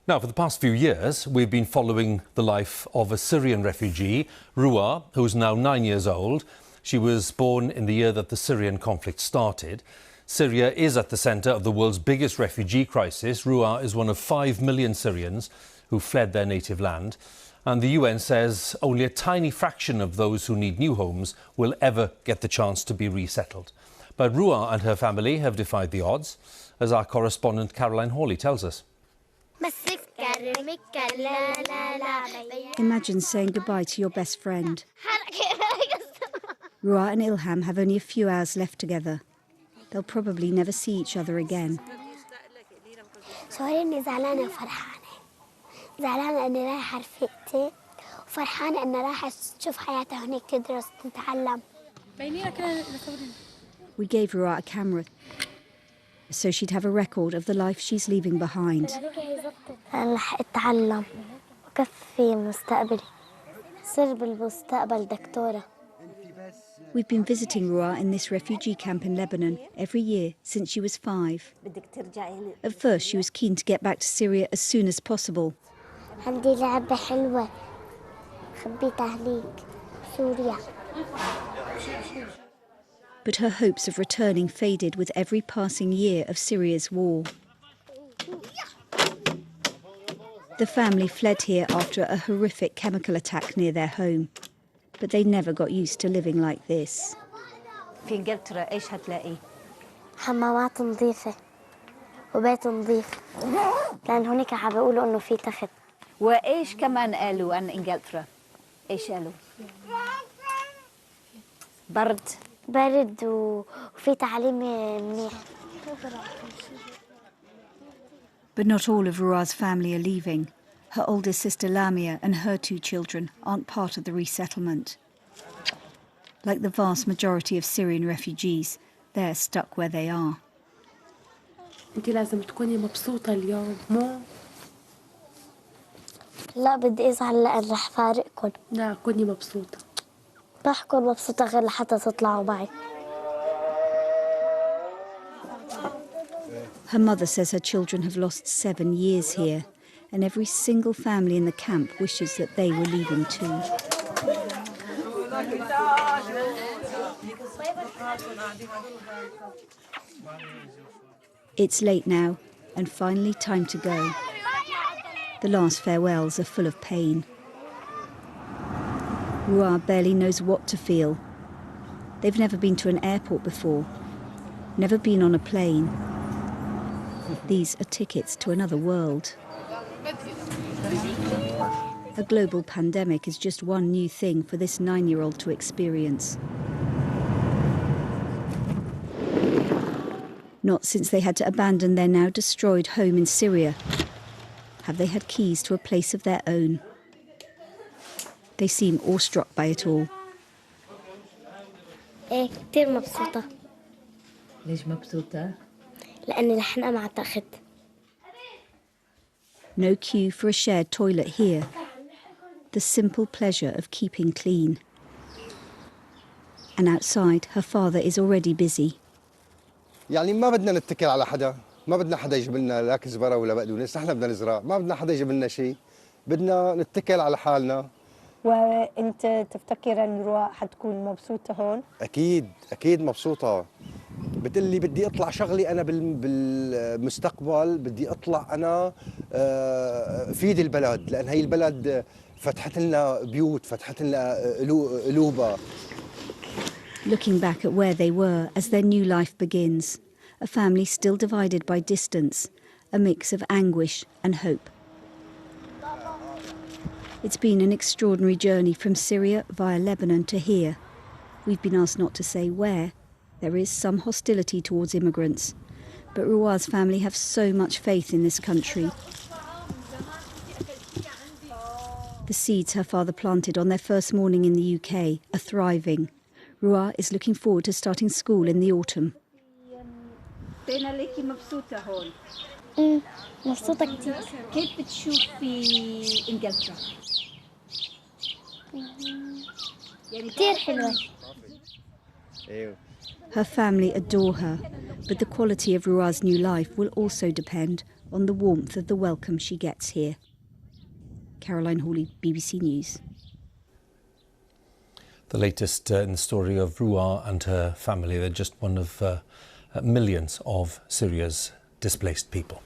Now, for the past few years, we've been following the life of a Syrian refugee, Rouaa, who's now 9 years old. She was born in the year that the Syrian conflict started. Syria is at the centre of the world's biggest refugee crisis. Rouaa is one of 5 million Syrians who fled their native land. And the UN says only a tiny fraction of those who need new homes will ever get the chance to be resettled. But Rouaa and her family have defied the odds, as our correspondent Caroline Hawley tells us. Imagine saying goodbye to your best friend. Rouaa and Ilham have only a few hours left together. They'll probably never see each other again. زعلانة إني رايحة رفيقتي وفرحانة إني رايحة تشوف حياتها هناك تدرس تتعلم. We gave Rouaa a camera so she'd have a record of the life she's leaving behind. رح أتعلم وكفي مستقبلي صير بالمستقبل دكتورة. We've been visiting Rouaa in this refugee camp in Lebanon every year since she was 5. At first she was keen to get back to Syria as soon as possible. عندي لعبة حلوة خبيتها هنيك سوريا. But her hopes of returning faded with every passing year of Syria's war. The family fled here after a horrific chemical attack near their home. But they never got used to living like this. في إنجلترا إيش هتلاقي؟ حمامات نظيفة وبيت نظيف لأن هناك عم بيقولوا إنه في تخت. وإيش كمان قالوا عن إنجلترا؟ إيش قالوا؟ برد وفي تعليم منيح. But not all of Rouaa's family are leaving. Her oldest sister Lamia and her 2 children aren't part of the resettlement. Like the vast majority of Syrian refugees, they're stuck where they are. أنت لازم تكوني مبسوطة اليوم مو؟ لا بدي أزعل لأن رح فارقكم. لا كوني مبسوطة. رح أكون مبسوطة غير لحتى تطلعوا معي. Her mother says her children have lost 7 years here, and every single family in the camp wishes that they were leaving too. It's late now, and finally time to go. The last farewells are full of pain. Rouaa barely knows what to feel. They've never been to an airport before, never been on a plane. These are tickets to another world. A global pandemic is just one new thing for this 9-year-old to experience. Not since they had to abandon their now destroyed home in Syria have they had keys to a place of their own. They seem awestruck by it all. إيه كتير مبسوطة. ليش مبسوطة؟ لأني رح أنام على التخت. No queue for a shared toilet here. The simple pleasure of keeping clean. And outside, her father is already busy. يعني ما بدنا نتكل على حدا، ما بدنا حدا يجيب لنا لا كزبرة ولا بقدونس، نحن بدنا نزرع، ما بدنا حدا يجيب لنا شيء، بدنا نتكل على حالنا. وأنت تفتكر أن rouaa حتكون مبسوطة هون؟ أكيد مبسوطة. بتقلي بدي أطلع شغلي أنا بالمستقبل، بدي أطلع أنا فيد البلد، لأن هي البلد فتحت لنا بيوت، فتحت لنا قلوبها. Looking back at where they were as their new life begins, a family still divided by distance, a mix of anguish and hope. It's been an extraordinary journey from Syria via Lebanon to here. We've been asked not to say where. There is some hostility towards immigrants, but Rouaa's family have so much faith in this country. The seeds her father planted on their first morning in the UK are thriving. Rouaa is looking forward to starting school in the autumn. مبسوطة كتير. كيف بتشوفي إنجلترا؟ كتير حلوة. Her family adore her, but the quality of Rouaa's new life will also depend on the warmth of the welcome she gets here. Caroline Hawley, BBC News. The latest in the story of Rouaa and her family. They're just one of millions of Syria's displaced people.